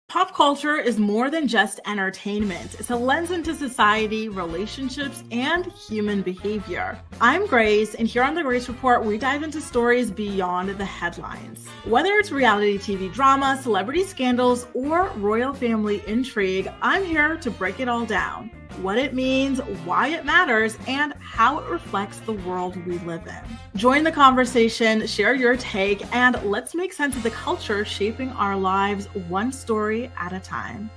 Pop culture is more than just entertainment. It's a lens into society, relationships, and human behavior. I'm Grace, and here on the Grace Report, we dive into stories beyond the headlines. Whether it's reality TV drama, celebrity scandals, or royal family intrigue, I'm here to break it all down. What it means, why it matters, and how it reflects the world we live in. Join the conversation, share your take, and let's make sense of the culture shaping our lives one story at a time.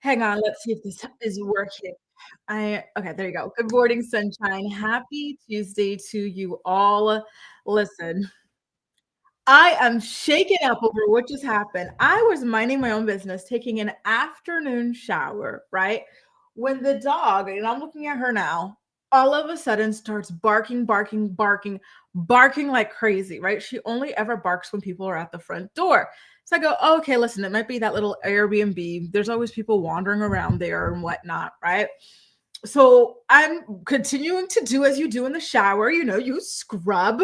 Hang on, let's see if this is working. Okay, there you go. Good morning, sunshine. Happy Tuesday to you all. Listen, I am shaken up over what just happened. I was minding my own business, taking an afternoon shower, right? When the dog, and I'm looking at her now, all of a sudden starts barking, barking, barking, barking like crazy, right? She only ever barks when people are at the front door. So I go, "Oh, okay, listen, it might be that little Airbnb. There's always people wandering around there and whatnot, right?" So I'm continuing to do as you do in the shower, you scrub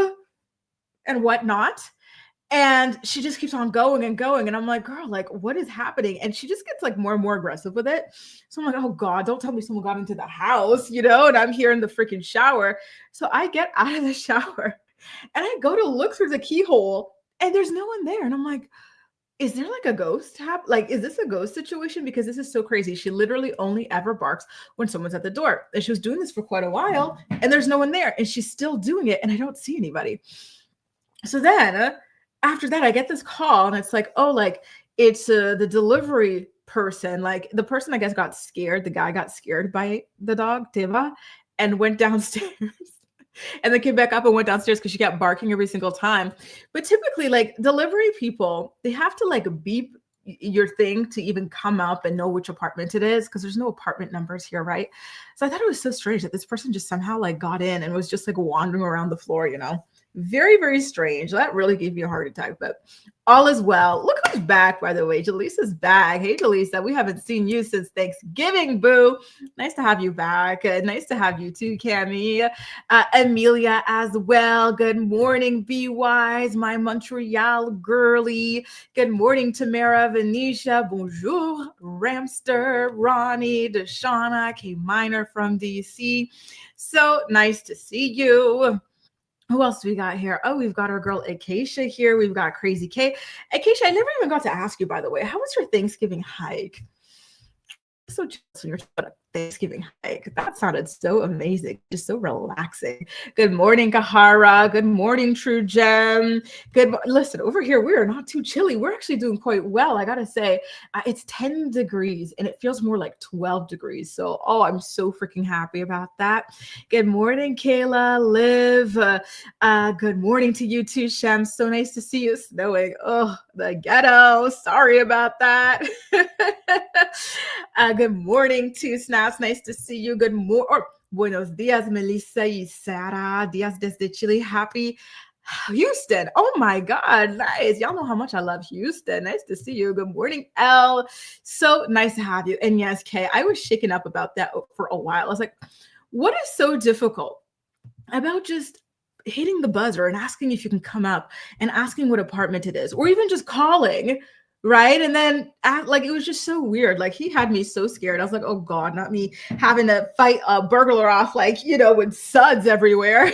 and whatnot. And she just keeps on going and going. And I'm like, girl, like, what is happening? And she just gets like more and more aggressive with it. So I'm like, oh God, don't tell me someone got into the house, and I'm here in the freaking shower. So I get out of the shower and I go to look through the keyhole and there's no one there. And I'm like, is there like a ghost Like, is this a ghost situation? Because this is so crazy. She literally only ever barks when someone's at the door. And she was doing this for quite a while and there's no one there. And she's still doing it. And I don't see anybody. So then after that, I get this call and it's like, oh, like it's the delivery person. Like the person, I guess, got scared. The guy got scared by the dog, Teva, and went downstairs. And then came back up and went downstairs because she kept barking every single time. But typically, like delivery people, they have to like beep your thing to even come up and know which apartment it is because there's no apartment numbers here, right? So I thought it was so strange that this person just somehow like got in and was just like wandering around the floor. Very, very strange. That really gave me a heart attack, but all is well. Look who's back, by the way. Jaleesa's back. Hey, Jaleesa, we haven't seen you since Thanksgiving, boo. Nice to have you back. Nice to have you too, Cami. Amelia as well. Good morning, Be Wise, my Montreal girly. Good morning, Tamara, Venetia. Bonjour, Ramster, Ronnie, Deshauna, K Minor from DC. So nice to see you. Who else do we got here? Oh, we've got our girl Acacia here. We've got Crazy K. Acacia, I never even got to ask you, by the way, how was your Thanksgiving hike? So jealous when you're talking about a Thanksgiving hike. That sounded so amazing, just so relaxing. Good morning, Kahara. Good morning, True Gem. Listen, over here we are not too chilly. We're actually doing quite well. I gotta say, it's 10 degrees and it feels more like 12 degrees. So, I'm so freaking happy about that. Good morning, Kayla, Liv. Good morning to you too, Shem. So nice to see you snowing. Oh, the ghetto. Sorry about that. Good morning to Snaps. Nice to see you. Good morning. Buenos dias, Melissa y Sara. Dias desde Chile. Happy Houston. Oh my God. Nice. Y'all know how much I love Houston. Nice to see you. Good morning, Elle. So nice to have you. And yes, Kay, I was shaken up about that for a while. I was like, what is so difficult about just hitting the buzzer and asking if you can come up and asking what apartment it is, or even just calling, right? And then like it was just so weird. Like he had me so scared. I was like, oh God, not me having to fight a burglar off, like, with suds everywhere.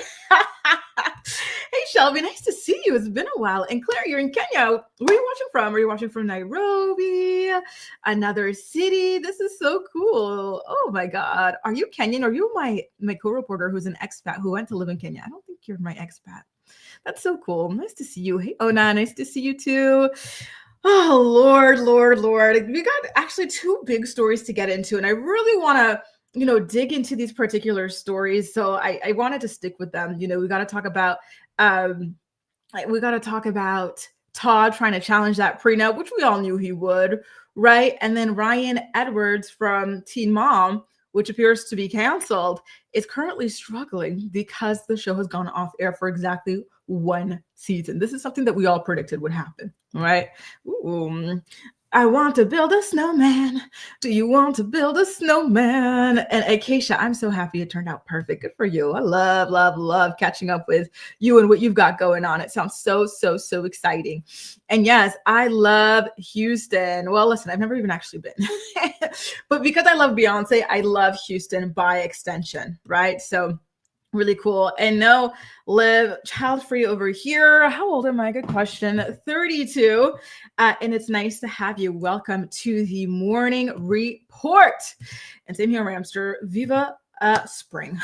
Hey Shelby, nice to see you. It's been a while. And Claire, you're in Kenya. Where are you watching from? Are you watching from Nairobi? Another city? This is so cool. Oh my God. Are you Kenyan? Are you my co-reporter who's an expat who went to live in Kenya? I don't think you're my expat. That's so cool. Nice to see you. Hey Ona, nice to see you too. Oh, Lord, Lord, Lord. We got actually two big stories to get into, and I really want to, dig into these particular stories. So I wanted to stick with them. We got to talk about, Todd trying to challenge that prenup, which we all knew he would, right? And then Ryan Edwards from Teen Mom which appears to be canceled, is currently struggling because the show has gone off air for exactly one season. This is something that we all predicted would happen, right? Ooh. I want to build a snowman. Do you want to build a snowman? And Acacia, I'm so happy it turned out perfect. Good for you. I love, love, love catching up with you and what you've got going on. It sounds so, so, so exciting. And yes, I love Houston. Well, listen, I've never even actually been. But because I love Beyonce, I love Houston by extension, right? So really cool. And no, live child free over here. How old am I? Good question. 32. And it's nice to have you. Welcome to the morning report. And same here, Ramster. Viva spring.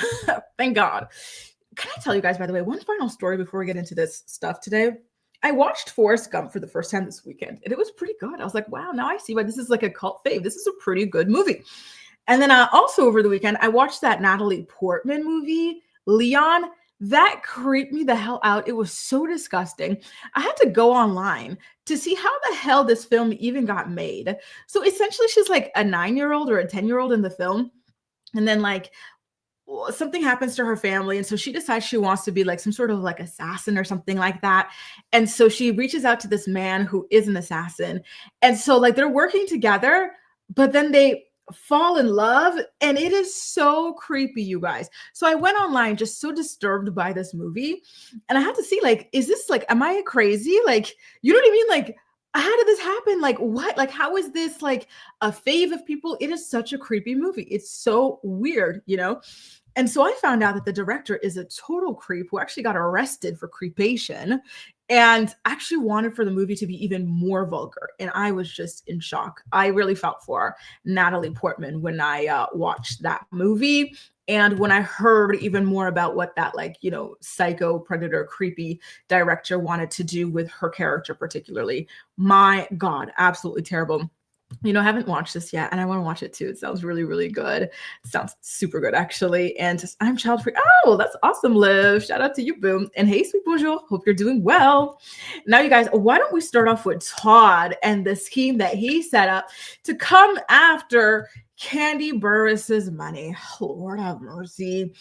Thank God. Can I tell you guys, by the way, one final story before we get into this stuff today? I watched Forrest Gump for the first time this weekend, and it was pretty good. I was like, wow, now I see why this is like a cult fave. This is a pretty good movie. And then also over the weekend, I watched that Natalie Portman movie, Leon. That creeped me the hell out. It was so disgusting. I had to go online to see how the hell this film even got made. So essentially, she's like a 9-year-old or a 10-year-old in the film. And then like something happens to her family. And so she decides she wants to be like some sort of like assassin or something like that. And so she reaches out to this man who is an assassin. And so like they're working together, but then they fall in love, and it is so creepy, you guys. So I went online just so disturbed by this movie, and I had to see like, is this like, am I crazy? Like, you know what I mean? Like, how did this happen? Like, what? Like, how is this like a fave of people? It is such a creepy movie. It's so weird, you know? And so I found out that the director is a total creep who actually got arrested for creepation and actually wanted for the movie to be even more vulgar. And I was just in shock. I really felt for Natalie Portman when I watched that movie. And when I heard even more about what that like, you know, psycho predator, creepy director wanted to do with her character particularly, my God, absolutely terrible. You know, I haven't watched this yet, and I want to watch it too. It sounds really, really good. It sounds super good, actually. And just, I'm child free. Oh, that's awesome, Liv. Shout out to you, boom. And hey, sweet bonjour. Hope you're doing well. Now, you guys, why don't we start off with Todd and the scheme that he set up to come after Kandi Burruss's money? Lord have mercy.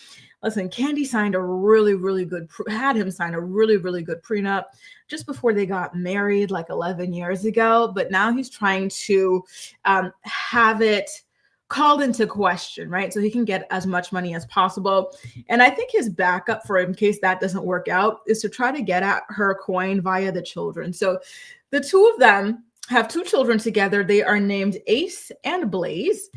Listen, Kandi signed a really, really good, had him sign a really, really good prenup just before they got married like 11 years ago. But now he's trying to have it called into question, right? So he can get as much money as possible. And I think his backup for in case that doesn't work out is to try to get at her coin via the children. So the two of them have 2 children together. They are named Ace and Blaze.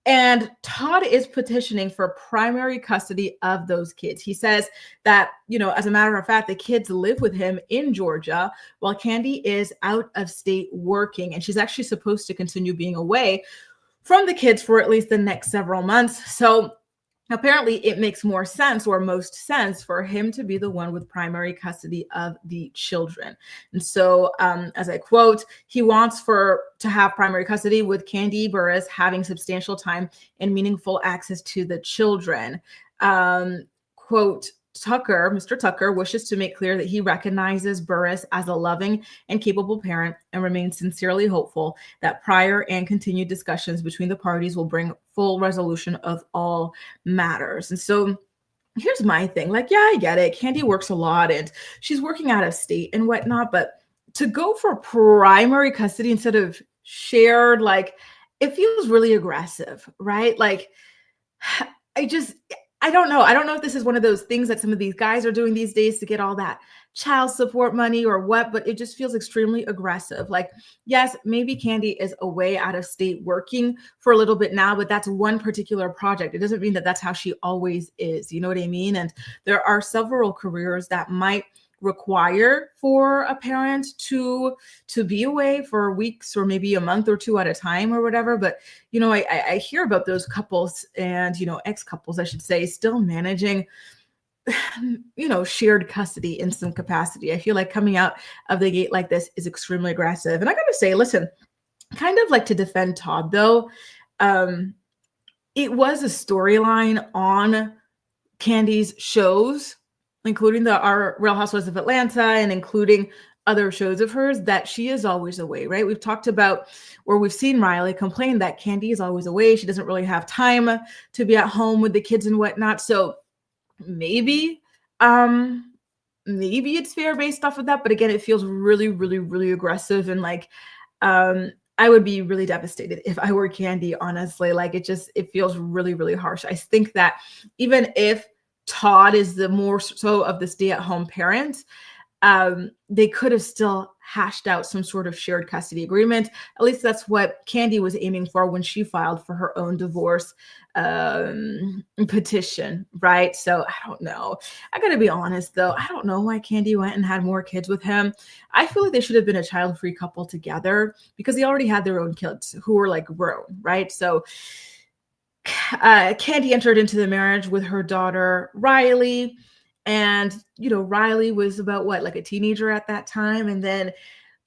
And Todd is petitioning for primary custody of those kids. He says that, you know, as a matter of fact, the kids live with him in Georgia while Kandi is out of state working. And she's actually supposed to continue being away from the kids for at least the next several months. So apparently it makes more sense or most sense for him to be the one with primary custody of the children. And so as I quote, he wants to have primary custody with Kandi Burruss having substantial time and meaningful access to the children. Quote, Mr. Tucker wishes to make clear that he recognizes Burruss as a loving and capable parent and remains sincerely hopeful that prior and continued discussions between the parties will bring full resolution of all matters. And so here's my thing. Like, yeah, I get it. Kandi works a lot and she's working out of state and whatnot, but to go for primary custody instead of shared, like, it feels really aggressive, right? Like, I don't know. I don't know if this is one of those things that some of these guys are doing these days to get all that child support money or what, but it just feels extremely aggressive. Like, yes, maybe Kandi is away out of state working for a little bit now, but that's one particular project. It doesn't mean that that's how she always is. You know what I mean? And there are several careers that might require for a parent to be away for weeks or maybe a month or 2 at a time or whatever. But, you know, I hear about those couples and, you know, ex-couples, I should say, still managing, you know, shared custody in some capacity. I feel like coming out of the gate like this is extremely aggressive. And I got to say, listen, kind of like to defend Todd, though, it was a storyline on Kandi's shows, including our Real Housewives of Atlanta and including other shows of hers that she is always away, right? We've talked about, or we've seen Riley complain that Kandi is always away. She doesn't really have time to be at home with the kids and whatnot. So maybe, maybe it's fair based off of that. But again, it feels really, really, really aggressive. And like, I would be really devastated if I were Kandi, honestly. Like it feels really, really harsh. I think that even if Todd is the more so of the stay-at-home parent, they could have still hashed out some sort of shared custody agreement. At least that's what Kandi was aiming for when she filed for her own divorce petition, right? So I don't know. I gotta be honest though, I don't know why Kandi went and had more kids with him. I feel like they should have been a child-free couple together because they already had their own kids who were like grown, right? So Kandi entered into the marriage with her daughter Riley, and Riley was about what, like a teenager at that time, and then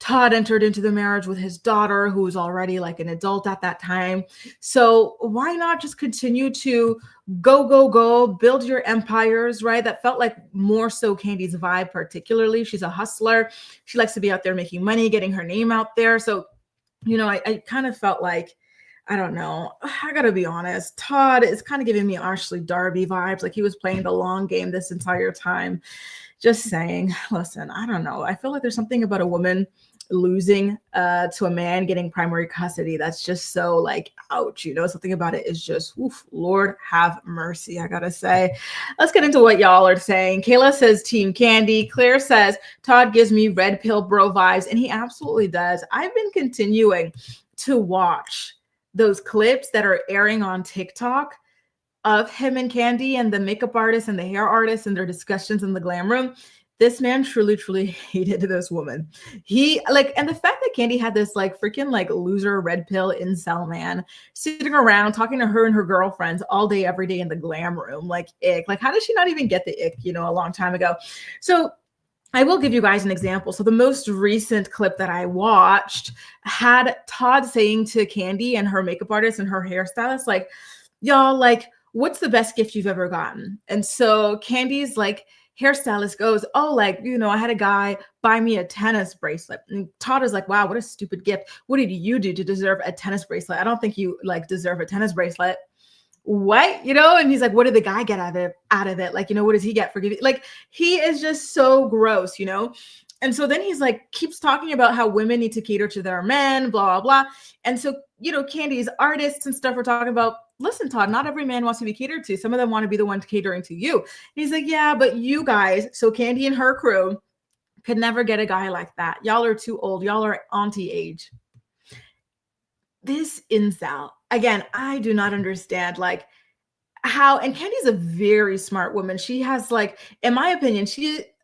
Todd entered into the marriage with his daughter, who was already like an adult at that time. So why not just continue to go, build your empires, right? That felt like more so Kandi's vibe, particularly. She's a hustler. She likes to be out there making money, getting her name out there. So, I kind of felt like, I don't know. I gotta be honest. Todd is kind of giving me Ashley Darby vibes. Like he was playing the long game this entire time. Just saying. Listen, I don't know. I feel like there's something about a woman losing to a man getting primary custody that's just so like, ouch. Something about it is just, oof, Lord have mercy, I gotta say. Let's get into what y'all are saying. Kayla says Team Kandi. Claire says Todd gives me red pill bro vibes, and he absolutely does. I've been continuing to watch those clips that are airing on TikTok of him and Kandi and the makeup artist and the hair artist and their discussions in the glam room. This man truly, truly hated this woman. He and the fact that Kandi had this like freaking like loser red pill incel man sitting around talking to her and her girlfriends all day, every day in the glam room, like ick. Like, how did she not even get the ick, a long time ago? So I will give you guys an example. So the most recent clip that I watched had Todd saying to Kandi and her makeup artist and her hairstylist, like, y'all, like, what's the best gift you've ever gotten? And so Kandi's like hairstylist goes, oh, like, I had a guy buy me a tennis bracelet. And Todd is like, wow, what a stupid gift. What did you do to deserve a tennis bracelet? I don't think you like deserve a tennis bracelet. What? And he's like, what did the guy get out of it? Like, what does he get for giving? Like, he is just so gross, And so then he's like, keeps talking about how women need to cater to their men, blah, blah, blah. And so, Kandi's artists and stuff are talking about, listen, Todd, not every man wants to be catered to. Some of them want to be the ones catering to you. And he's like, yeah, but you guys, so Kandi and her crew could never get a guy like that. Y'all are too old. Y'all are auntie age. This incel, again, I do not understand like how, and Kandi's a very smart woman. She has like, in my opinion,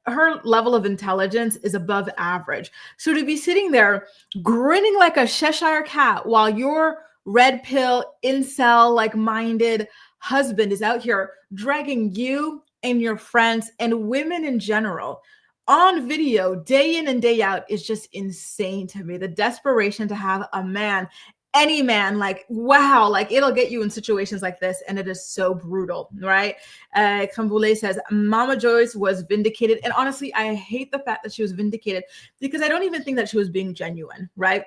her level of intelligence is above average. So to be sitting there grinning like a Cheshire cat while your red pill incel like minded husband is out here dragging you and your friends and women in general on video day in and day out is just insane to me. The desperation to have a man, any man, like, wow, like it'll get you in situations like this. And it is so brutal, right? Kambule says, Mama Joyce was vindicated. And honestly, I hate the fact that she was vindicated because I don't even think that she was being genuine, right?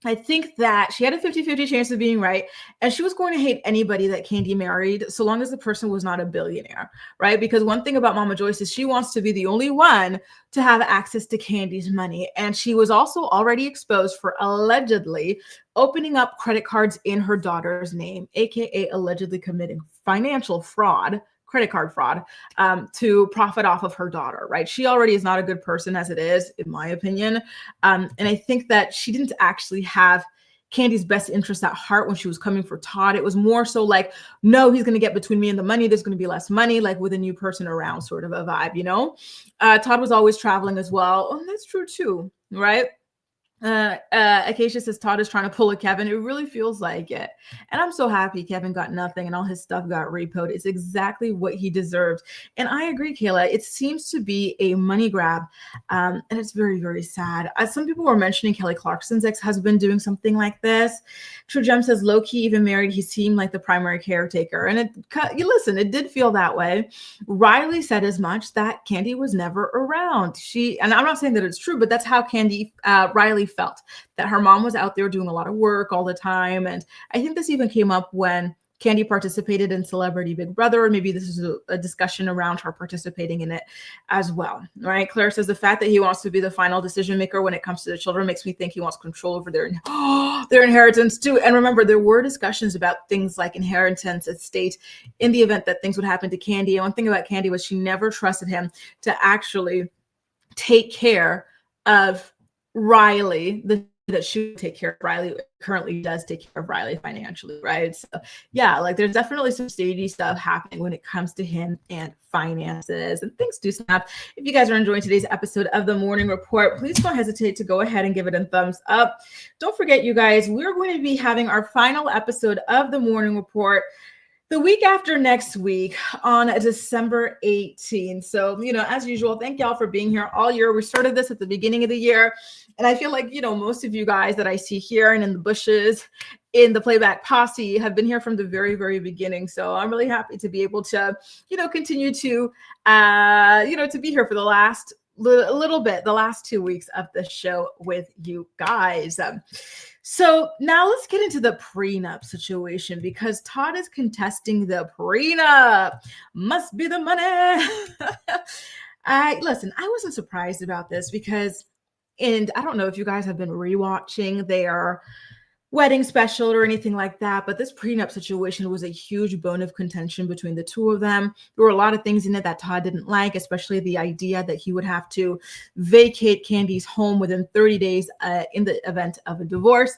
I think that she had a 50-50 chance of being right. And she was going to hate anybody that Kandi married, so long as the person was not a billionaire, right? Because one thing about Mama Joyce is she wants to be the only one to have access to Kandi's money. And she was also already exposed for allegedly opening up credit cards in her daughter's name, AKA allegedly committing financial fraud, credit card fraud, to profit off of her daughter, right? She already is not a good person as it is, in my opinion. And I think that she didn't actually have Kandi's best interest at heart when she was coming for Todd. It was more so like, no, he's going to get between me and the money. There's going to be less money, like with a new person around sort of a vibe, Todd was always traveling as well. Oh, that's true too, right? Acacia says Todd is trying to pull a Kevin. It really feels like it. And I'm so happy Kevin got nothing and all his stuff got repoed. It's exactly what he deserved. And I agree, Kayla. It seems to be a money grab. And it's very, very sad. Some people were mentioning Kelly Clarkson's ex-husband doing something like this. True Gem says, low-key, even married, he seemed like the primary caretaker. And listen, it did feel that way. Riley said as much, that Kandi was never around. And I'm not saying that it's true, but that's how Riley felt, that her mom was out there doing a lot of work all the time. And I think this even came up when Kandi participated in Celebrity Big Brother, or maybe this is a discussion around her participating in it as well, right? Claire says the fact that he wants to be the final decision maker when it comes to the children makes me think he wants control over their inheritance too. And remember, there were discussions about things like inheritance, estate, in the event that things would happen to Kandi. And one thing about Kandi was she never trusted him to actually take care of Riley, that she would take care of Riley, currently does take care of Riley financially, right? So yeah, like there's definitely some shady stuff happening when it comes to him and finances, and things do snap. If you guys are enjoying today's episode of the Morning Report, please don't hesitate to go ahead and give it a thumbs up. Don't forget, you guys, we're going to be having our final episode of the Morning Report the week after next week on December 18th. So, as usual, thank y'all for being here all year. We started this at the beginning of the year. And I feel like, most of you guys that I see here and in the bushes, in the playback posse, have been here from the very, very beginning. So I'm really happy to be able to, continue to, to be here for the last little bit, the last 2 weeks of the show with you guys. So now let's get into the prenup situation, because Todd is contesting the prenup. Must be the money. Listen, I wasn't surprised about this because, and I don't know if you guys have been rewatching their wedding special or anything like that, but this prenup situation was a huge bone of contention between the two of them. There were a lot of things in it that Todd didn't like, especially the idea that he would have to vacate Kandi's home within 30 days in the event of a divorce.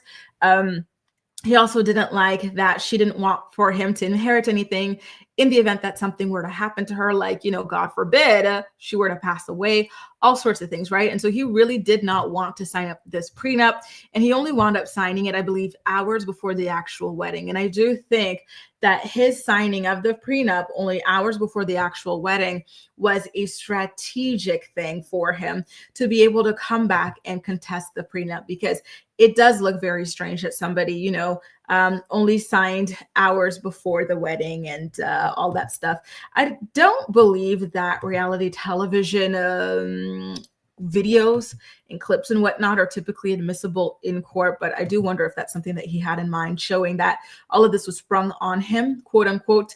He also didn't like that she didn't want for him to inherit anything in the event that something were to happen to her, like, God forbid, she were to pass away, all sorts of things, right? And so he really did not want to sign up this prenup, and he only wound up signing it, I believe, hours before the actual wedding. And I do think that his signing of the prenup only hours before the actual wedding was a strategic thing for him to be able to come back and contest the prenup, because it does look very strange that somebody, only signed hours before the wedding and all that stuff. I don't believe that reality television videos and clips and whatnot are typically admissible in court, but I do wonder if that's something that he had in mind, showing that all of this was sprung on him, quote unquote,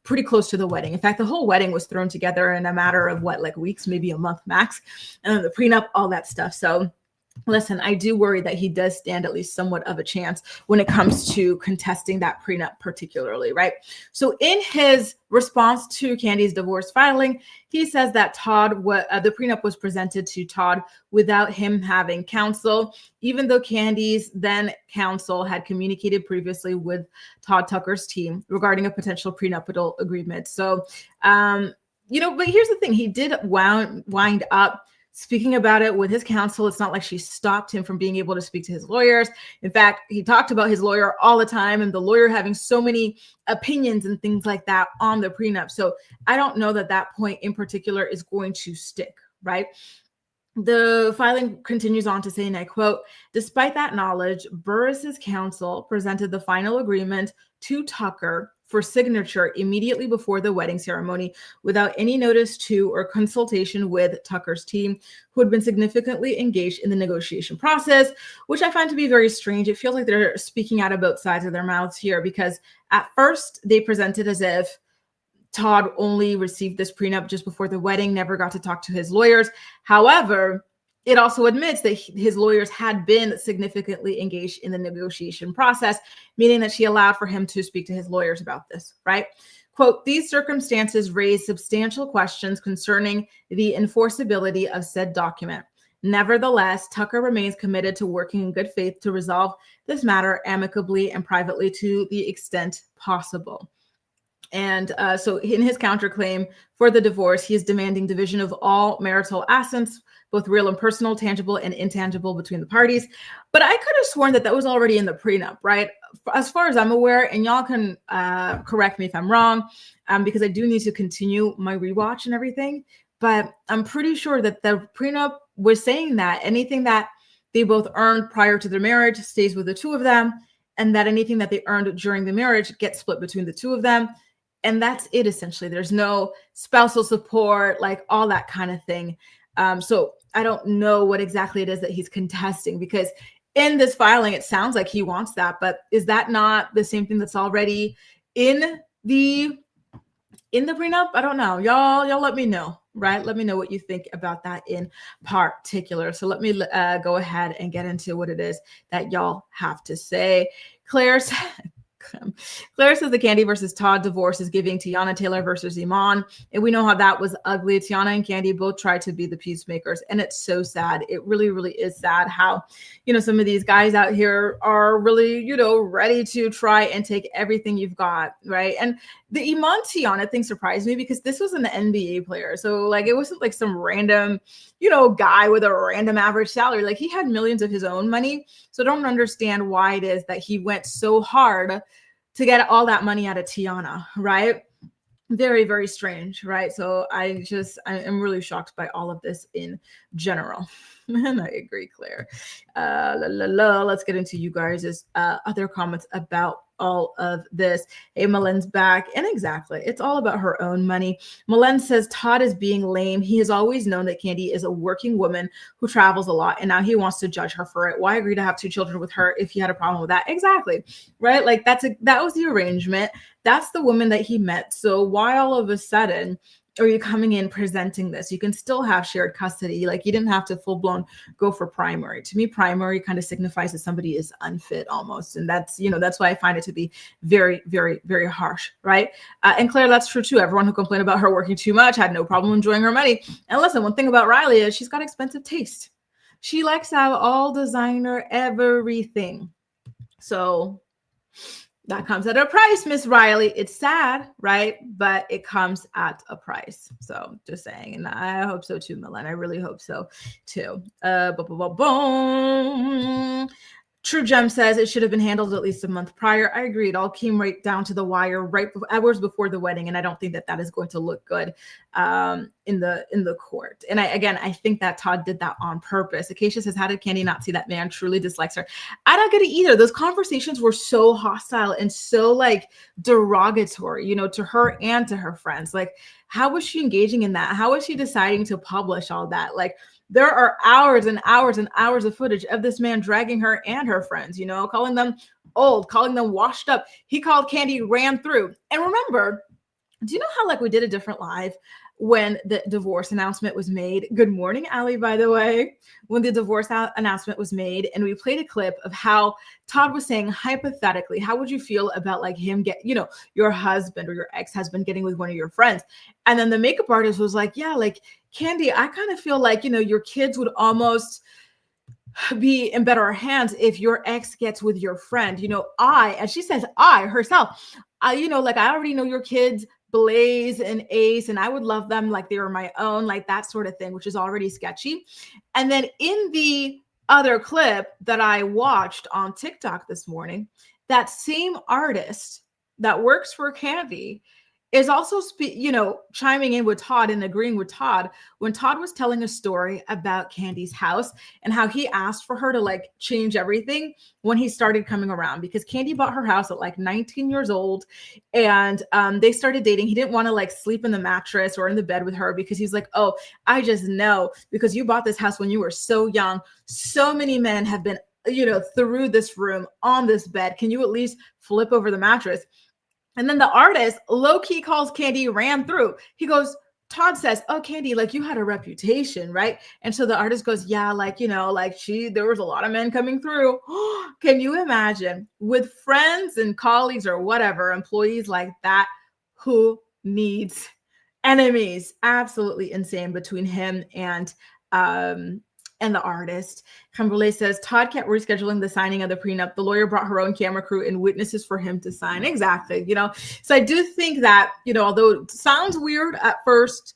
pretty close to the wedding. In fact, the whole wedding was thrown together in a matter of weeks, maybe a month max, and then the prenup, all that stuff. So listen, I do worry that he does stand at least somewhat of a chance when it comes to contesting that prenup particularly, right? So in his response to Kandi's divorce filing, he says that the prenup was presented to Todd without him having counsel, even though Kandi's then counsel had communicated previously with Todd Tucker's team regarding a potential prenuptial agreement. So, but here's the thing. He did wind up speaking about it with his counsel. It's not like she stopped him from being able to speak to his lawyers. In fact, he talked about his lawyer all the time, and the lawyer having so many opinions and things like that on the prenup. So I don't know that point in particular is going to stick, right? The filing continues on to say, and I quote, despite that knowledge, Burris's counsel presented the final agreement to Tucker for signature immediately before the wedding ceremony without any notice to or consultation with Tucker's team, who had been significantly engaged in the negotiation process, which I find to be very strange. It feels like they're speaking out of both sides of their mouths here, because at first they presented as if Todd only received this prenup just before the wedding, never got to talk to his lawyers. However, it also admits that his lawyers had been significantly engaged in the negotiation process, meaning that she allowed for him to speak to his lawyers about this, right? Quote, these circumstances raise substantial questions concerning the enforceability of said document. Nevertheless, Tucker remains committed to working in good faith to resolve this matter amicably and privately to the extent possible. And so in his counterclaim for the divorce, he is demanding division of all marital assets, both real and personal, tangible and intangible between the parties. But I could have sworn that that was already in the prenup, right? As far as I'm aware, and y'all can correct me if I'm wrong, because I do need to continue my rewatch and everything. But I'm pretty sure that the prenup was saying that anything that they both earned prior to their marriage stays with the two of them, and that anything that they earned during the marriage gets split between the two of them. And that's it, essentially. There's no spousal support, like all that kind of thing. So I don't know what exactly it is that he's contesting, because in this filing, it sounds like he wants that. But is that not the same thing that's already in the prenup? I don't know. Y'all let me know, right? Let me know what you think about that in particular. So let me go ahead and get into what it is that y'all have to say. Claire says the Kandi versus Todd divorce is giving Tiana Taylor versus Iman. And we know how that was ugly. Tiana and Kandi both tried to be the peacemakers. And it's so sad. It really, really is sad how, some of these guys out here are really, ready to try and take everything you've got, right? And the Iman Tiana thing surprised me, because this was an NBA player. So like, it wasn't like some random, guy with a random average salary. Like, he had millions of his own money. So I don't understand why it is that he went so hard to get all that money out of Tiana, right? Very, very strange, right? So I am really shocked by all of this in general. And I agree, Claire. Let's get into you guys' other comments about all of this. Hey, Malen's back. And exactly, it's all about her own money. Malen says Todd is being lame. He has always known that Kandi is a working woman who travels a lot, and now he wants to judge her for it. Why agree to have 2 children with her if he had a problem with that? Exactly, right? Like, that was the arrangement. That's the woman that he met. So why all of a sudden are you coming in presenting this? You can still have shared custody. Like, you didn't have to full blown go for primary. To me, primary kind of signifies that somebody is unfit almost. And that's why I find it to be very, very, very harsh, right? And Claire, that's true too. Everyone who complained about her working too much had no problem enjoying her money. And listen, one thing about Riley is she's got expensive taste. She likes to have all designer everything. So that comes at a price, Miss Riley. It's sad, right? But it comes at a price. So just saying. And I hope so too, Milan. I really hope so too. Boom. True Gem says it should have been handled at least a month prior. I agree. It all came right down to the wire hours before the wedding. And I don't think that is going to look good in the court. And I think that Todd did that on purpose. Acacia says, how did Kandi not see that man truly dislikes her? I don't get it either. Those conversations were so hostile and so like derogatory, to her and to her friends. Like, how was she engaging in that? How was she deciding to publish all that? Like, there are hours and hours and hours of footage of this man dragging her and her friends, calling them old, calling them washed up. He called Kandi ran through. And remember, do you know how like we did a different live when the divorce announcement was made? Good morning, Allie, by the way. When the divorce announcement was made, and we played a clip of how Todd was saying, hypothetically, how would you feel about like him your husband or your ex-husband getting with one of your friends? And then the makeup artist was like, yeah, like Kandi, I kind of feel like, your kids would almost be in better hands if your ex gets with your friend. And she says herself, I already know your kids, Blaze and Ace, and I would love them like they were my own, like that sort of thing, which is already sketchy. And then in the other clip that I watched on TikTok this morning, that same artist that works for Kandi is also chiming in with Todd and agreeing with Todd when Todd was telling a story about Kandi's house and how he asked for her to like change everything when he started coming around, because Kandi bought her house at like 19 years old, and they started dating. He didn't want to like sleep in the mattress or in the bed with her because he's like, oh, I just know because you bought this house when you were so young. So many men have been, through this room on this bed. Can you at least flip over the mattress? And then the artist low-key calls Kandi ran through. He goes, Todd says, oh, Kandi, like you had a reputation, right? And so the artist goes, yeah, like, there was a lot of men coming through. Can you imagine with friends and colleagues or whatever, employees like that, who needs enemies? Absolutely insane between him and and the artist. Kimberly says, Todd kept rescheduling the signing of the prenup. The lawyer brought her own camera crew and witnesses for him to sign. Exactly. So I do think that, although it sounds weird at first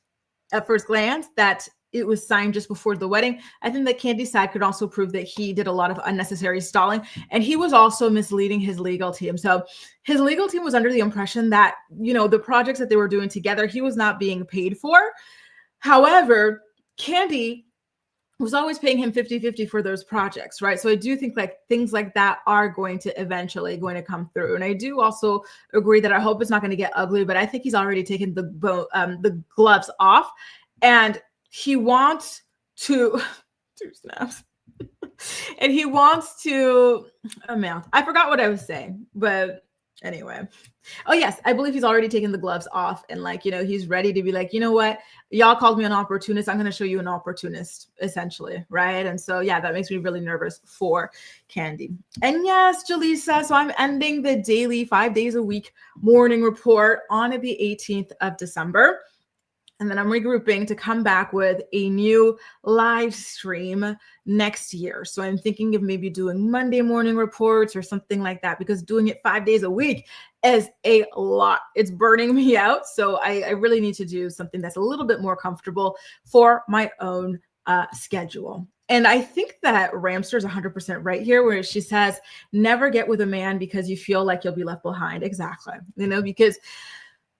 glance that it was signed just before the wedding, I think that Kandi's side could also prove that he did a lot of unnecessary stalling, and he was also misleading his legal team. So his legal team was under the impression that, the projects that they were doing together, he was not being paid for. However, Kandi was always paying him 50-50 for those projects, right? So I do think like things like that are going to eventually come through. And I do also agree that I hope it's not going to get ugly, but I think he's already taken the gloves off, and he wants to two snaps. And he wants to, oh man, I forgot what I was saying, but anyway. Oh yes, I believe he's already taken the gloves off, and he's ready to be like, you know what? Y'all called me an opportunist. I'm going to show you an opportunist, essentially, right? And so, yeah, that makes me really nervous for Kandi. And yes, Jaleesa, so I'm ending the daily 5 days a week morning report on the 18th of December. And then I'm regrouping to come back with a new live stream next year. So I'm thinking of maybe doing Monday morning reports or something like that, because doing it 5 days a week is a lot. It's burning me out. So I really need to do something that's a little bit more comfortable for my own schedule. And I think that Ramster's 100% right here, where she says, never get with a man because you feel like you'll be left behind. Exactly. Because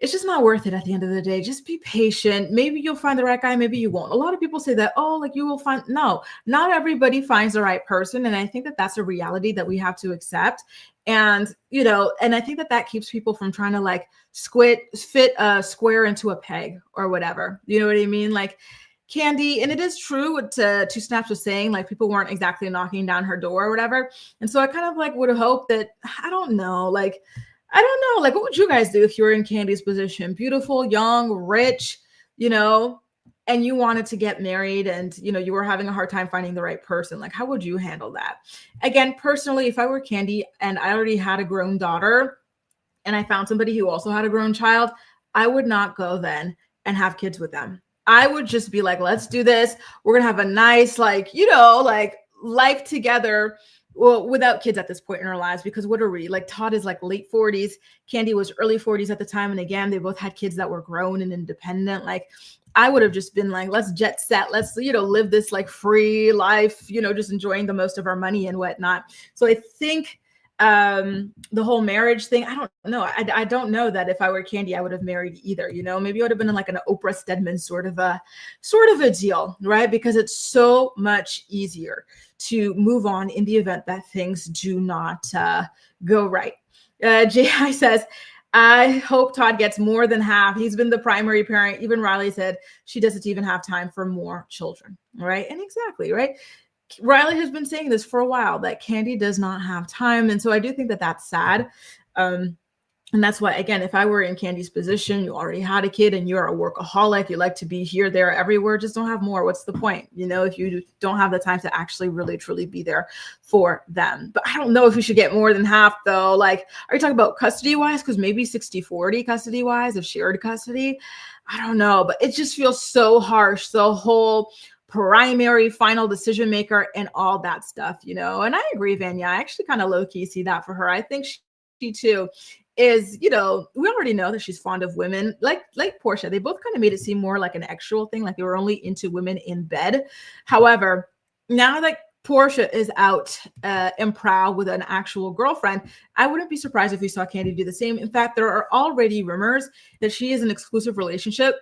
it's just not worth it at the end of the day. Just be patient. Maybe you'll find the right guy. Maybe you won't. A lot of people say that, you will find. No, not everybody finds the right person. And I think that that's a reality that we have to accept. And, and I think that that keeps people from trying to fit a square into a peg or whatever. You know what I mean? Like Kandi, and it is true what Two Snaps was saying, people weren't exactly knocking down her door or whatever. And so I kind of would hope that, I don't know, what would you guys do if you were in Kandi's position? Beautiful, young, rich, and you wanted to get married, and, you were having a hard time finding the right person. How would you handle that? Again, personally, if I were Kandi and I already had a grown daughter and I found somebody who also had a grown child, I would not go then and have kids with them. I would just be like, let's do this. We're going to have a nice, life together. Well, without kids at this point in our lives, because what are we? Todd is late 40s. Kandi was early 40s at the time. And again, they both had kids that were grown and independent. I would have just been let's jet set. Let's, live this free life, just enjoying the most of our money and whatnot. So I think the whole marriage thing, I don't know. I don't know that if I were Kandi, I would have married either. Maybe I would have been in an Oprah Stedman sort of a deal, right? Because it's so much easier to move on in the event that things do not go right. J.I. says, I hope Todd gets more than half. He's been the primary parent. Even Riley said she doesn't even have time for more children, right? And exactly, right? Riley has been saying this for a while, that Kandi does not have time. And so I do think that that's sad. And that's why, again, if I were in Kandi's position, you already had a kid and you're a workaholic, you like to be here, there, everywhere, just don't have more. What's the point? If you don't have the time to actually really, truly be there for them. But I don't know if we should get more than half though. Are you talking about custody wise? Because maybe 60-40 custody wise of shared custody. I don't know, but it just feels so harsh. The whole primary final decision maker and all that stuff, and I agree, Vanya. I actually kind of low key see that for her. I think she too is, we already know that she's fond of women like Portia. They both kind of made it seem more like an actual thing, like they were only into women in bed. However, now that Portia is out and proud with an actual girlfriend, I wouldn't be surprised if we saw Kandi do the same. In fact, there are already rumors that she is in an exclusive relationship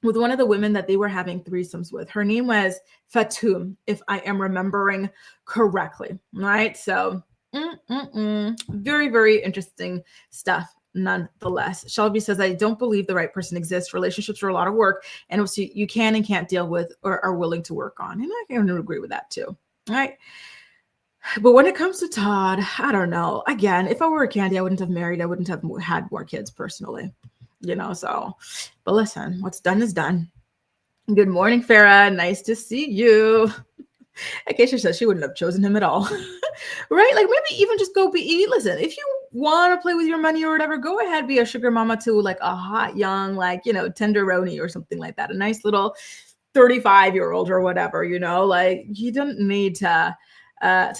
with one of the women that they were having threesomes with. Her name was Fatum, if I am remembering correctly, right? So very, very interesting stuff nonetheless. Shelby says, I don't believe the right person exists. Relationships are a lot of work, and also you can and can't deal with or are willing to work on. And I can agree with that too. All right. But when it comes to Todd, I don't know. Again, if I were a Kandi, I wouldn't have married. I wouldn't have had more kids personally, so, but listen, what's done is done. Good morning, Farah. Nice to see you. Acacia says she wouldn't have chosen him at all. Right? Maybe even just go listen, if you want to play with your money or whatever, go ahead, be a sugar mama to a hot, young, tenderoni or something like that. A nice little, 35-year-old or whatever, like you didn't need to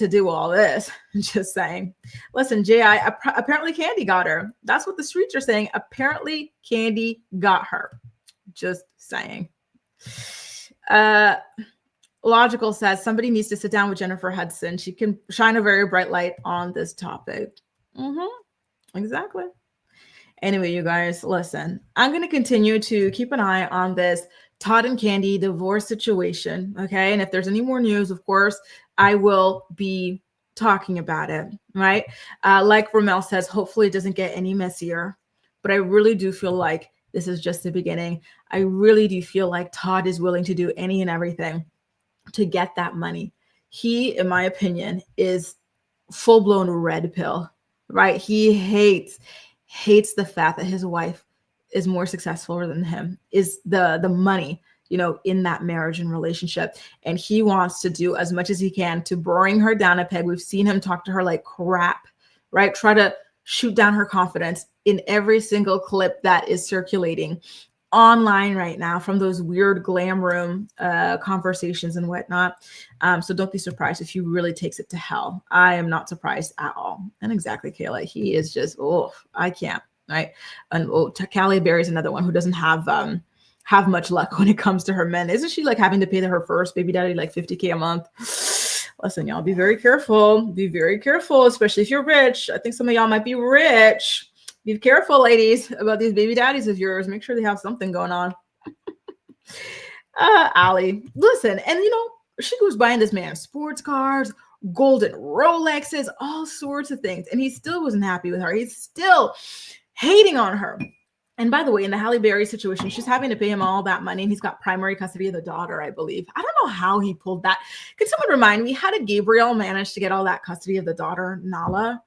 do all this. Just saying. Listen, apparently Kandi got her. That's what the streets are saying. Apparently Kandi got her. Just saying. Logical says somebody needs to sit down with Jennifer Hudson. She can shine a very bright light on this topic. Exactly. Anyway, you guys, listen, I'm going to continue to keep an eye on this Todd and Kandi divorce situation. Okay. And if there's any more news, of course, I will be talking about it. Right. Like Ramel says, hopefully it doesn't get any messier. But I really do feel like this is just the beginning. I really do feel like Todd is willing to do any and everything to get that money. He, in my opinion, is full-blown red pill, right? He hates the fact that his wife is more successful than him, is the money, in that marriage and relationship. And he wants to do as much as he can to bring her down a peg. We've seen him talk to her like crap, right? Try to shoot down her confidence in every single clip that is circulating online right now from those weird glam room conversations and whatnot. So don't be surprised if he really takes it to hell. I am not surprised at all. And exactly, Kayla, he is just, I can't, right? And Callie Berry is another one who doesn't have much luck when it comes to her men. Isn't she like having to pay her first baby daddy like $50K a month? Listen, y'all, be very careful. Be very careful, especially if you're rich. I think some of y'all might be rich. Be careful, ladies, about these baby daddies of yours. Make sure they have something going on. Allie, listen, and she goes buying this man sports cars, golden Rolexes, all sorts of things. And he still wasn't happy with her. He's still hating on her. And by the way, in the Halle Berry situation, she's having to pay him all that money. And he's got primary custody of the daughter, I believe. I don't know how he pulled that. Could someone remind me, how did Gabriel manage to get all that custody of the daughter, Nala?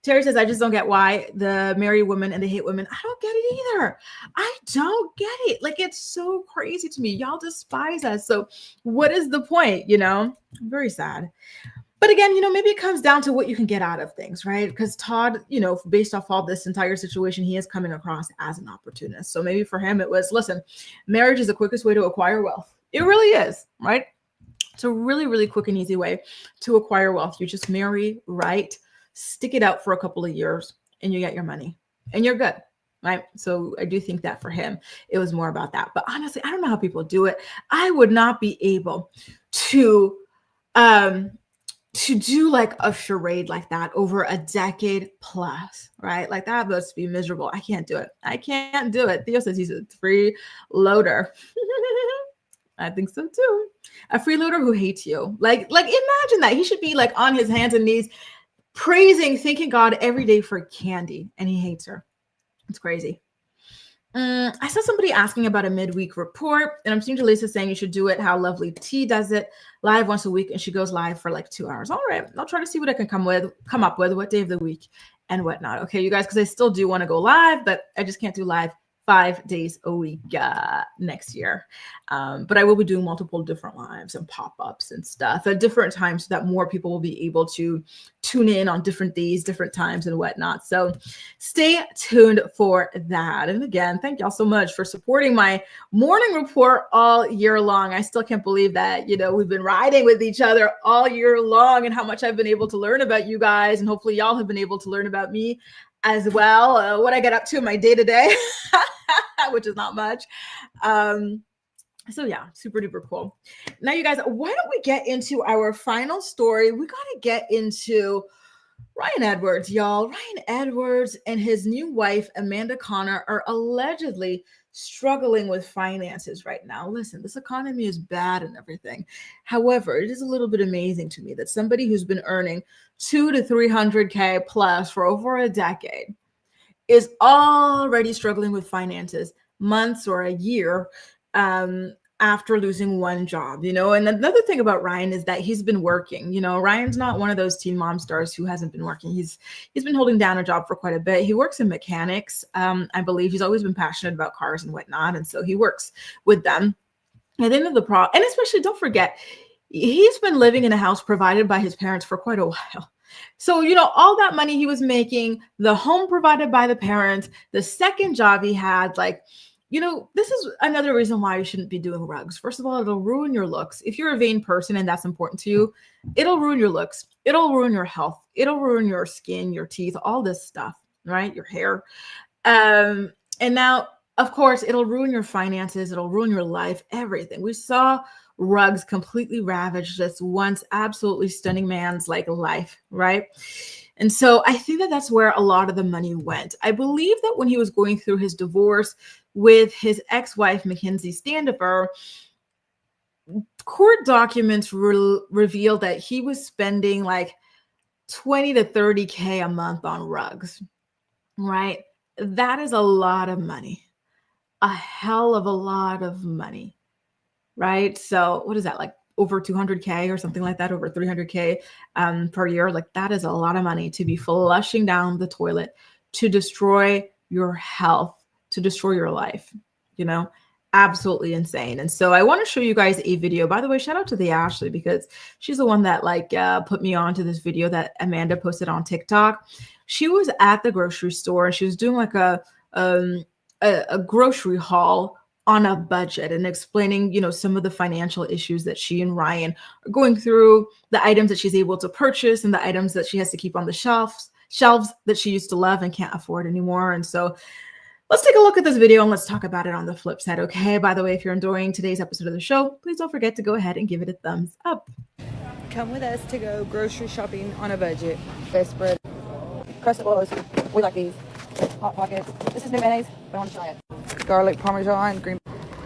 Terry says, I just don't get why the marry women and they hate women. I don't get it either. I don't get it. Like, it's so crazy to me. Y'all despise us. So what is the point? Very sad. But again, maybe it comes down to what you can get out of things, right? Because Todd, based off all this entire situation, he is coming across as an opportunist. So maybe for him, it was, listen, marriage is the quickest way to acquire wealth. It really is, right? It's a really, really quick and easy way to acquire wealth. You just marry, right? Stick it out for a couple of years and you get your money and you're good, right? So I do think that for him, it was more about that. But honestly, I don't know how people do it. I would not be able to do like a charade like that over a decade plus, right? Like that must be miserable. I can't do it. I can't do it. Theo says he's a freeloader. I think so too. A freeloader who hates you. Like imagine that. He should be like on his hands and knees praising, thanking God every day for Kandi, and he hates her. It's crazy. I saw somebody asking about a midweek report, and I'm seeing Jaleesa saying you should do it how Lovely T does it, live once a week, and she goes live for like 2 hours. All right, I'll try to see what I can come up with, what day of the week and whatnot. Okay, you guys, because I still do want to go live, but I just can't do live 5 days a week next year. But I will be doing multiple different lives and pop-ups and stuff at different times so that more people will be able to tune in on different days, different times and whatnot. So stay tuned for that. And again, thank y'all so much for supporting my morning report all year long. I still can't believe that, we've been riding with each other all year long and how much I've been able to learn about you guys. And hopefully y'all have been able to learn about me as well, what I get up to in my day-to-day, which is not much. So yeah, super duper cool. Now, you guys, why don't we get into our final story? We got to get into Ryan Edwards, y'all. Ryan Edwards and his new wife, Amanda Connor, are allegedly struggling with finances right now. Listen, this economy is bad and everything. However, it is a little bit amazing to me that somebody who's been earning $200 to $300K plus for over a decade is already struggling with finances months or a year after losing one job, And another thing about Ryan is that he's been working. Ryan's not one of those teen mom stars who hasn't been working. He's been holding down a job for quite a bit. He works in mechanics. I believe he's always been passionate about cars and whatnot. And so he works with them. And then and especially don't forget, he's been living in a house provided by his parents for quite a while. So, all that money he was making, the home provided by the parents, the second job he had, like this is another reason why you shouldn't be doing rugs. First of all, it'll ruin your looks. If you're a vain person and that's important to you, it'll ruin your looks. It'll ruin your health. It'll ruin your skin, your teeth, all this stuff, right? Your hair. And now, of course, it'll ruin your finances. It'll ruin your life, everything. We saw rugs completely ravage this once absolutely stunning man's like life, right? And so I think that that's where a lot of the money went. I believe that when he was going through his divorce with his ex-wife, Mackenzie Standifer, court documents revealed that he was spending like 20 to 30K a month on rugs, right? That is a lot of money, a hell of a lot of money, right? So what is that, like over 200K or something like that, over 300K per year? Like that is a lot of money to be flushing down the toilet to destroy your health, to destroy your life, absolutely insane. And so I want to show you guys a video. By the way, shout out to the Ashley, because she's the one that put me on to this video that Amanda posted on TikTok. She was at the grocery store and she was doing like a grocery haul on a budget and explaining, some of the financial issues that she and Ryan are going through, the items that she's able to purchase and the items that she has to keep on the shelves that she used to love and can't afford anymore. And so let's take a look at this video and let's talk about it on the flip side, okay? By the way, if you're enjoying today's episode of the show, please don't forget to go ahead and give it a thumbs up. Come with us to go grocery shopping on a budget. Best spread. Crustables. We like these. Hot Pockets. This is new mayonnaise, but I want to try it. Garlic Parmesan, green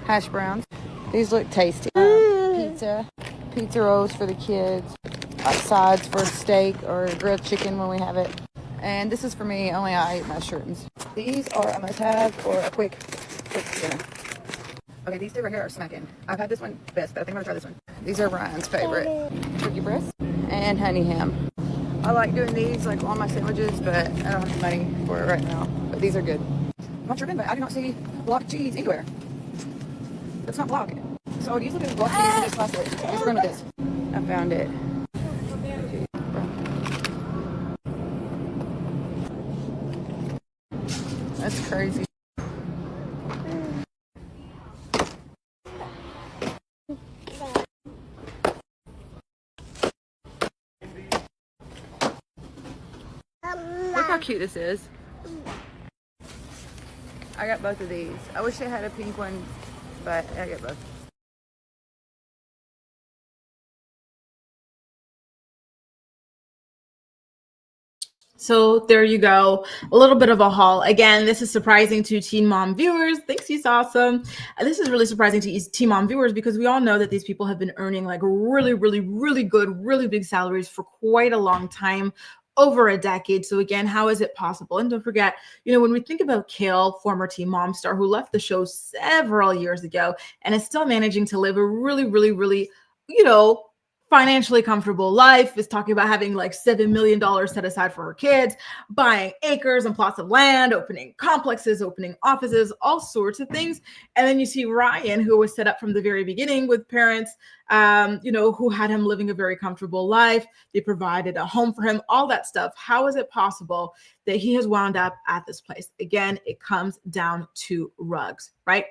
hash browns. These look tasty. Pizza rolls for the kids. Sides for steak or grilled chicken when we have it. And this is for me, only I eat mushrooms. These are a must-have for a quick dinner. Okay, these two right here are smacking. I've had this one best, but I think I'm gonna try this one. These are Ryan's favorite. Turkey breast and honey ham. I like doing these like on my sandwiches, but I don't have the money for it right now. But these are good. I'm not sure, but I do not see block cheese anywhere. It's not block. So these look at block cheese in this plastic. Let's run with this. I found it. That's crazy. Look how cute this is. I got both of these. I wish they had a pink one, but I got both. So there you go. A little bit of a haul. Again, this is surprising to Teen Mom viewers. Thanks, he's awesome. This is really surprising to Teen Mom viewers because we all know that these people have been earning like really, really, really good, really big salaries for quite a long time, over a decade. So again, how is it possible? And don't forget, when we think about Kale, former Teen Mom star who left the show several years ago and is still managing to live a really, really, really, financially comfortable life, is talking about having like $7 million set aside for her kids, buying acres and plots of land, opening complexes, opening offices, all sorts of things. And then you see Ryan, who was set up from the very beginning with parents, who had him living a very comfortable life. They provided a home for him, all that stuff. How is it possible that he has wound up at this place? Again, it comes down to rugs, right?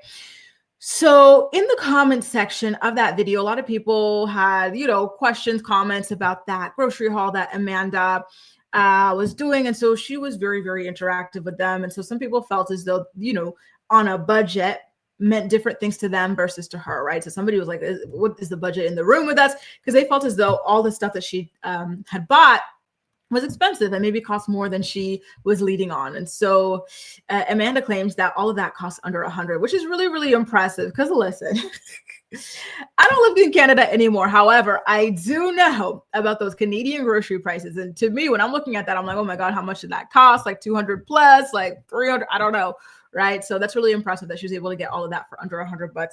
So in the comment section of that video, a lot of people had, questions, comments about that grocery haul that Amanda was doing. And so she was very, very interactive with them. And so some people felt as though, on a budget meant different things to them versus to her, right? So somebody was like, what is the budget in the room with us? Because they felt as though all the stuff that she had bought was expensive and maybe cost more than she was leading on. And so Amanda claims that all of that costs under 100, which is really, really impressive because listen, I don't live in Canada anymore. However, I do know about those Canadian grocery prices. And to me, when I'm looking at that, I'm like, oh my God, how much did that cost? Like 200 plus, like 300, I don't know. Right. So that's really impressive that she was able to get all of that for under $100.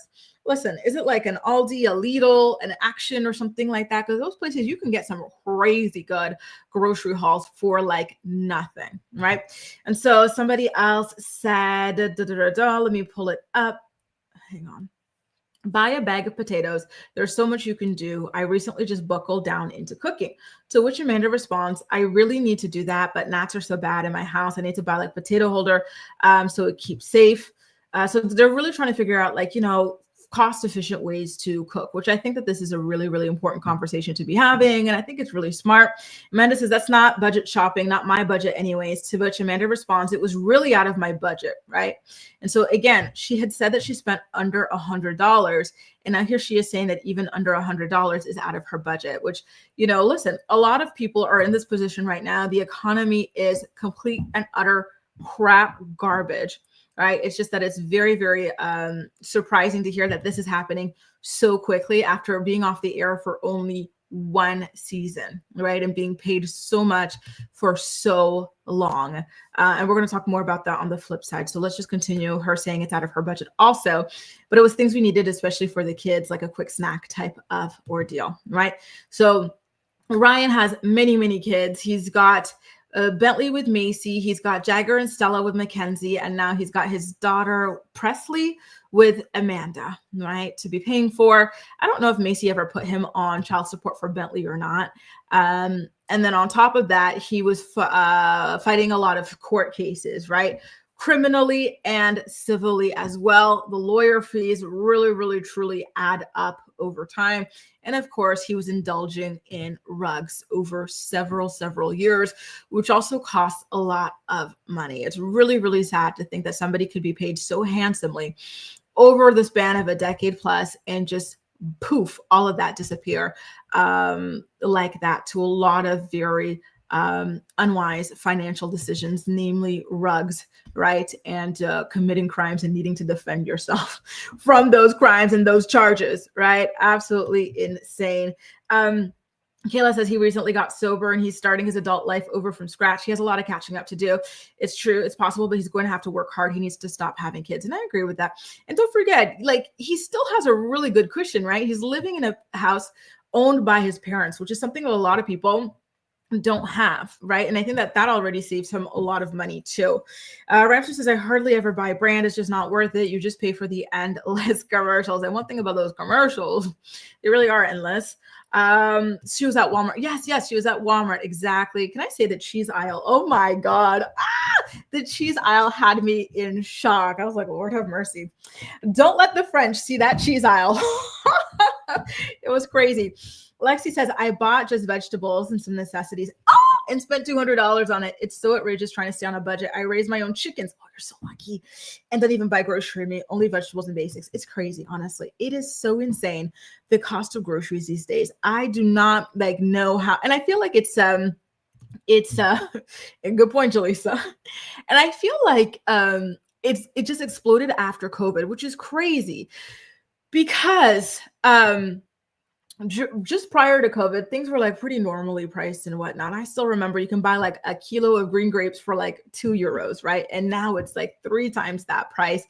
Listen, is it like an Aldi, a Lidl, an Action or something like that? Because those places you can get some crazy good grocery hauls for like nothing. Right. And so somebody else said, let me pull it up. Hang on. Buy a bag of potatoes. There's so much you can do. I recently just buckled down into cooking. To which Amanda responds, I really need to do that, but gnats are so bad in my house. I need to buy like potato holder so it keeps safe. So they're really trying to figure out, like, cost efficient ways to cook, which I think that this is a really, really important conversation to be having. And I think it's really smart. Amanda says, that's not budget shopping, not my budget anyways. To which Amanda responds, it was really out of my budget, right? And so again, she had said that she spent under $100. And now here she is saying that even under $100 is out of her budget, which, listen, a lot of people are in this position right now. The economy is complete and utter crap garbage. Right. It's just that it's very, very surprising to hear that this is happening so quickly after being off the air for only one season. Right. And being paid so much for so long. And we're going to talk more about that on the flip side. So let's just continue her saying it's out of her budget also. But it was things we needed, especially for the kids, like a quick snack type of ordeal. Right. So Ryan has many, many kids. He's got Bentley with Macy. He's got Jagger and Stella with Mackenzie. And now he's got his daughter Presley with Amanda, right, to be paying for. I don't know if Macy ever put him on child support for Bentley or not. And then on top of that, he was fighting a lot of court cases, right? Criminally and civilly as well. The lawyer fees really, really, truly add up over time. And of course, he was indulging in rugs over several years, which also costs a lot of money. It's really, really sad to think that somebody could be paid so handsomely over the span of a decade plus and just poof, all of that disappear like that to a lot of very unwise financial decisions, namely rugs, right? And committing crimes and needing to defend yourself from those crimes and those charges, right? Absolutely insane. Kayla says he recently got sober and he's starting his adult life over from scratch. He has a lot of catching up to do. It's true. It's possible, but he's going to have to work hard. He needs to stop having kids. And I agree with that. And don't forget, like, he still has a really good cushion, right? He's living in a house owned by his parents, which is something that a lot of people don't have, right? And I think that already saves him a lot of money too. Ramsey says, I hardly ever buy brand. It's just not worth it. You just pay for the endless commercials. And one thing about those commercials, they really are endless. She was at Walmart. Yes, she was at Walmart. Exactly. Can I say the cheese aisle? Oh my God. The cheese aisle had me in shock. I was like, Lord have mercy. Don't let the French see that cheese aisle. It was crazy. Lexi says, I bought just vegetables and some necessities and spent $200 on it. It's so outrageous trying to stay on a budget. I raise my own chickens. Oh, you're so lucky. And don't even buy grocery meat, only vegetables and basics. It's crazy, honestly. It is so insane, the cost of groceries these days. I do not know how, and I feel like it's a good point, Jaleesa. And I feel like it just exploded after COVID, which is crazy because just prior to COVID, things were like pretty normally priced and whatnot. I still remember you can buy like a kilo of green grapes for like €2, right? And now it's like 3 times that price.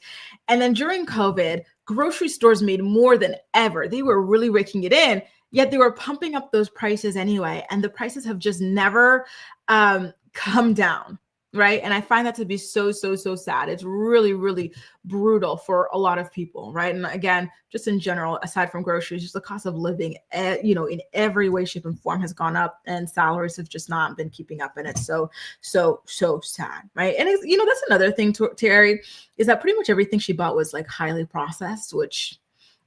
And then during COVID, grocery stores made more than ever. They were really raking it in, yet they were pumping up those prices anyway. And the prices have just never come down. Right. And I find that to be so sad. It's really, really brutal for a lot of people. Right. And again, just in general, aside from groceries, just the cost of living, in every way, shape, and form has gone up, and salaries have just not been keeping up. And it's so sad. Right. And it's, that's another thing, Terry, is that pretty much everything she bought was like highly processed, which,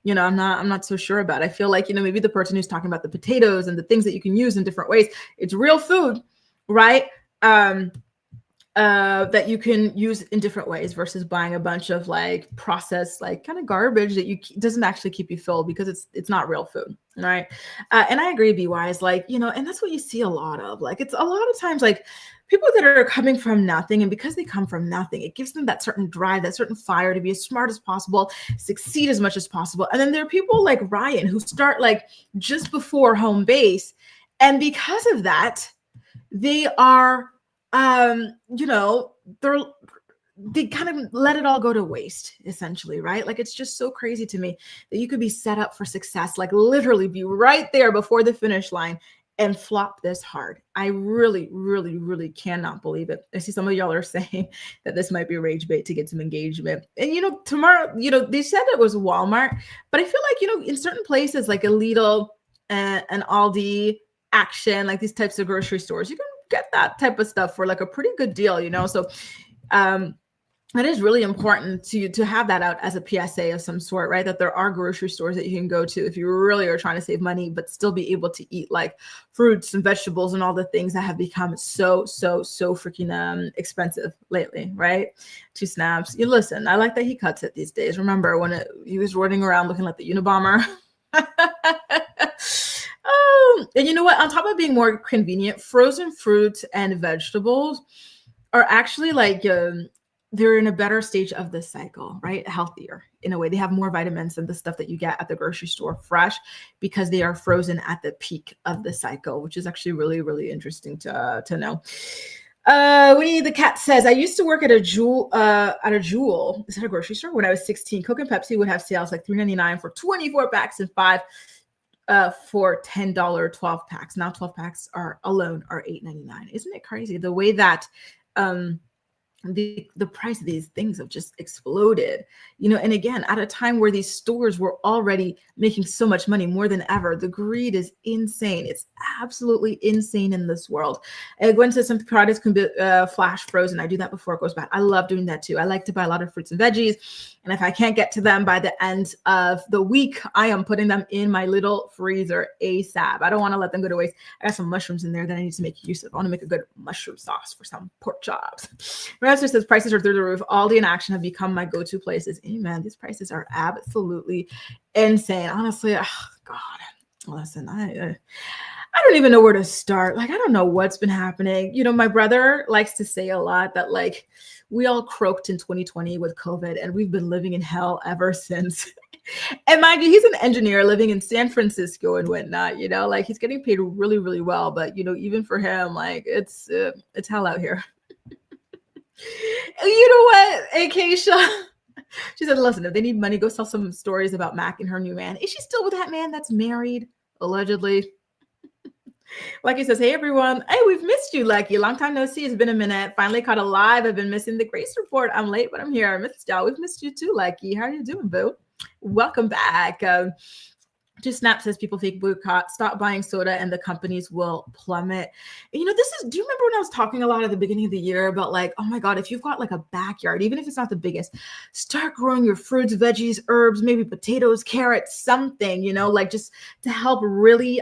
I'm not so sure about. I feel like, maybe the person who's talking about the potatoes and the things that you can use in different ways, it's real food. Right. That you can use in different ways versus buying a bunch of like processed, like kind of garbage that doesn't actually keep you filled because it's not real food. Right. And I agree, BY is like, and that's what you see a lot of. Like, it's a lot of times like people that are coming from nothing, and because they come from nothing, it gives them that certain drive, that certain fire to be as smart as possible, succeed as much as possible. And then there are people like Ryan who start like just before home base. And because of that, they are they kind of let it all go to waste, essentially, right? Like, it's just so crazy to me that you could be set up for success, like literally be right there before the finish line and flop this hard. I really, really, really cannot believe it. I see some of y'all are saying that this might be rage bait to get some engagement. And, tomorrow, they said it was Walmart, but I feel like, in certain places like a Lidl and Aldi, Action, like these types of grocery stores, you can get that type of stuff for like a pretty good deal, So it is really important to have that out as a PSA of some sort, right? That there are grocery stores that you can go to if you really are trying to save money, but still be able to eat like fruits and vegetables and all the things that have become so freaking expensive lately, right? Two snaps. You listen. I like that he cuts it these days. Remember when he was running around looking like the Unabomber? And you know what? On top of being more convenient, frozen fruits and vegetables are actually like they're in a better stage of the cycle, right? Healthier in a way. They have more vitamins than the stuff that you get at the grocery store fresh because they are frozen at the peak of the cycle, which is actually really interesting to know. Winnie the cat says, I used to work at a Jewel. Is that a grocery store? When I was 16, Coke and Pepsi would have sales like $3.99 for 24 packs and five for $10 12 packs. Now 12 packs are $8.99. Isn't it crazy the way that the price of these things have just exploded, and again, at a time where these stores were already making so much money, more than ever. The greed is insane. It's absolutely insane in this world. Gwen says some products can be flash frozen. I do that before it goes bad. I love doing that too. I like to buy a lot of fruits and veggies, and if I can't get to them by the end of the week, I am putting them in my little freezer ASAP. I don't want to let them go to waste. I got some mushrooms in there that I need to make use of. I want to make a good mushroom sauce for some pork chops. Master says prices are through the roof. Aldi and Action have become my go-to places. Amen. These prices are absolutely insane. Honestly, oh God, listen, I don't even know where to start. Like, I don't know what's been happening. My brother likes to say a lot that like we all croaked in 2020 with COVID and we've been living in hell ever since. And mind you, he's an engineer living in San Francisco and whatnot, like he's getting paid really well. But, even for him, like it's hell out here. You know what, Acacia? She said, listen, if they need money, go sell some stories about Mac and her new man. Is she still with that man that's married, allegedly? Lucky says, hey, everyone. Hey, we've missed you, Lucky. Long time no see. It's been a minute. Finally caught a live. I've been missing the Grace Report. I'm late, but I'm here. I missed y'all. We've missed you too, Lucky. How are you doing, boo? Welcome back. Just Snap says people fake boycott, stop buying soda and the companies will plummet. And, do you remember when I was talking a lot at the beginning of the year about like, oh my God, if you've got like a backyard, even if it's not the biggest, start growing your fruits, veggies, herbs, maybe potatoes, carrots, something, like just to help really,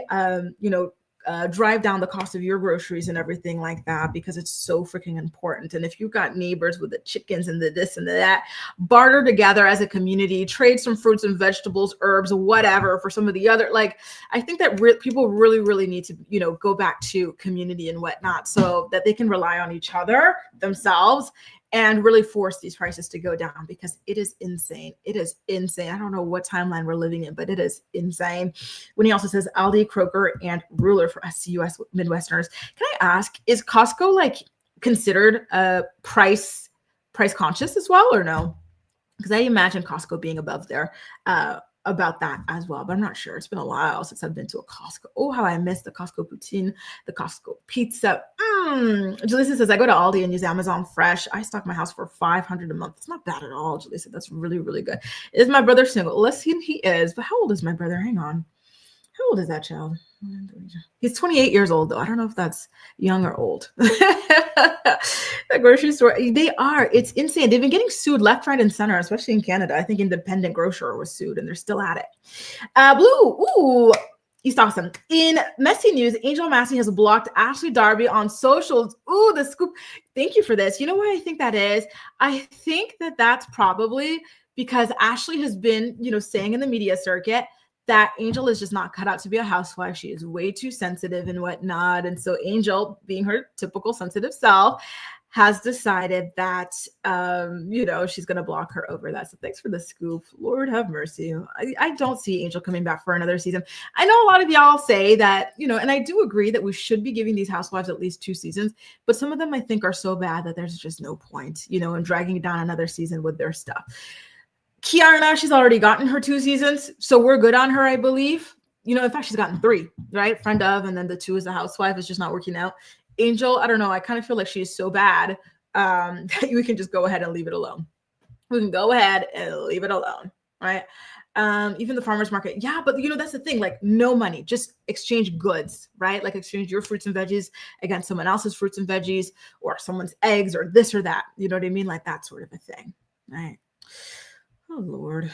drive down the cost of your groceries and everything like that, because it's so freaking important. And if you've got neighbors with the chickens and the this and the that, barter together as a community, trade some fruits and vegetables, herbs, whatever for some of the other, like, I think that people really need to, go back to community and whatnot so that they can rely on each other themselves and really force these prices to go down, because it is insane. It is insane. I don't know what timeline we're living in, but it is insane. When he also says Aldi, Kroger, and Ruler for us US Midwesterners. Can I ask, is Costco like considered price conscious as well, or no? Because I imagine Costco being above there about that as well, but I'm not sure. It's been a while since I've been to a Costco. Oh, how I miss the Costco poutine, the Costco pizza. Julissa says, I go to Aldi and use Amazon Fresh. I stock my house for $500 a month. It's not bad at all, Julissa. That's really good. Is my brother single? Listen, he is, but how old is my brother? Hang on. How old is that child? He's 28 years old, though. I don't know if that's young or old. The grocery store, it's insane. They've been getting sued left, right, and center, especially in Canada. I think Independent Grocer was sued, and they're still at it. Blue, ooh, East Awesome. In messy news, Angel Massey has blocked Ashley Darby on socials. Ooh, the scoop. Thank you for this. You know why I think that is? I think that that's probably because Ashley has been, saying in the media circuit that Angel is just not cut out to be a housewife. She is way too sensitive and whatnot. And so Angel, being her typical sensitive self, has decided that, she's going to block her over that. So thanks for the scoop. Lord have mercy. I don't see Angel coming back for another season. I know a lot of y'all say that, and I do agree that we should be giving these housewives at least 2 seasons, but some of them I think are so bad that there's just no point, in dragging down another season with their stuff. Kiara, she's already gotten her 2 seasons, so we're good on her, I believe. In fact, she's gotten 3, right? Friend of, and then the 2 as a housewife is just not working out. Angel, I don't know. I kind of feel like she's so bad that we can just go ahead and leave it alone. We can go ahead and leave it alone, right? Even the farmer's market. Yeah, but that's the thing, like no money, just exchange goods, right? Like exchange your fruits and veggies against someone else's fruits and veggies or someone's eggs or this or that. You know what I mean? Like that sort of a thing, right? Oh, Lord.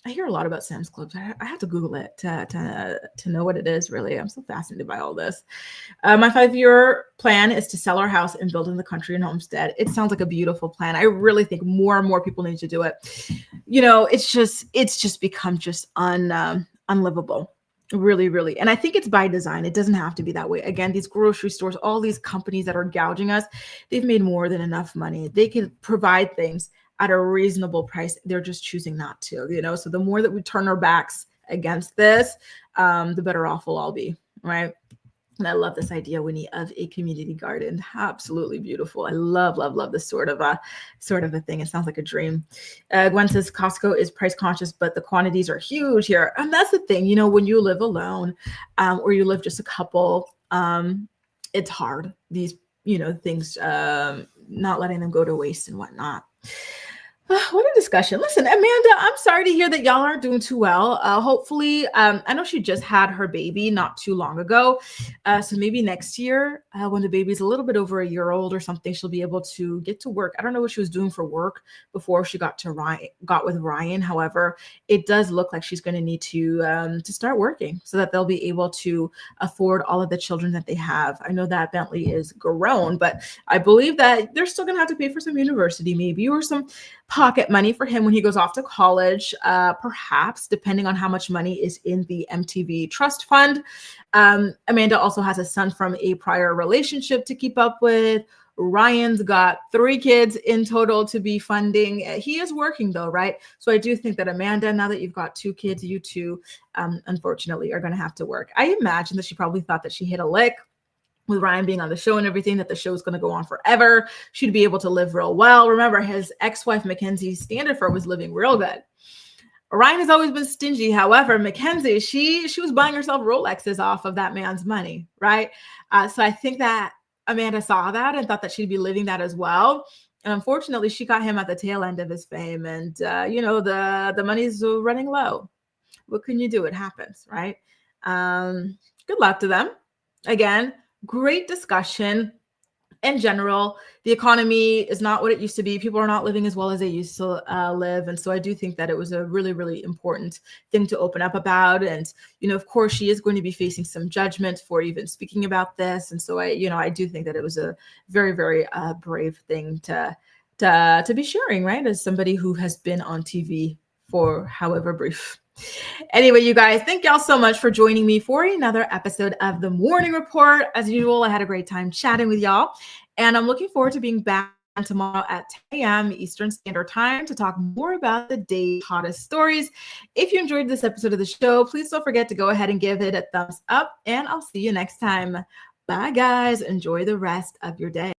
I hear a lot about Sam's Clubs. I have to Google it to know what it is, really. I'm so fascinated by all this. My 5-year plan is to sell our house and build in the country and homestead. It sounds like a beautiful plan. I really think more and more people need to do it. It's just become just unlivable. Really, really. And I think it's by design. It doesn't have to be that way. Again, these grocery stores, all these companies that are gouging us, they've made more than enough money. They can provide things at a reasonable price. They're just choosing not to, so the more that we turn our backs against this, the better off we'll all be, right? And I love this idea, Winnie, of a community garden. Absolutely beautiful. I love, love, love this sort of a thing. It sounds like a dream. Gwen says Costco is price conscious, but the quantities are huge here. And that's the thing, when you live alone, or you live just a couple, it's hard. These, things, not letting them go to waste and whatnot. What a discussion. Listen, Amanda, I'm sorry to hear that y'all aren't doing too well. Hopefully, I know she just had her baby not too long ago. So maybe next year, when the baby's a little bit over a year old or something, she'll be able to get to work. I don't know what she was doing for work before she got with Ryan. However, it does look like she's going to need to start working so that they'll be able to afford all of the children that they have. I know that Bentley is grown, but I believe that they're still going to have to pay for some university maybe, or some pocket money for him when he goes off to college, perhaps, depending on how much money is in the MTV trust fund. Amanda also has a son from a prior relationship to keep up with. Ryan's got 3 kids in total to be funding. He is working though, right? So I do think that Amanda, now that you've got 2 kids, you two, unfortunately, are going to have to work. I imagine that she probably thought that she hit a lick with Ryan being on the show and everything, that the show is going to go on forever. She'd be able to live real well. Remember, his ex-wife, Mackenzie's standard for was living real good. Ryan has always been stingy. However, Mackenzie, she was buying herself Rolexes off of that man's money, right? So I think that Amanda saw that and thought that she'd be living that as well. And unfortunately, she got him at the tail end of his fame. And, the money's running low. What can you do? It happens, right? Good luck to them. Again, great discussion. In general, the economy is not what it used to be. People are not living as well as they used to live. And so I do think that it was a really, really important thing to open up about. And, of course, she is going to be facing some judgment for even speaking about this. And so I do think that it was a very, very brave thing to be sharing, right? As somebody who has been on TV for however brief. Anyway, you guys, thank y'all so much for joining me for another episode of The Morning Report. As usual, I had a great time chatting with y'all, and I'm looking forward to being back tomorrow at 10 a.m. Eastern Standard Time to talk more about the day's hottest stories. If you enjoyed this episode of the show, please don't forget to go ahead and give it a thumbs up, and I'll see you next time. Bye, guys. Enjoy the rest of your day.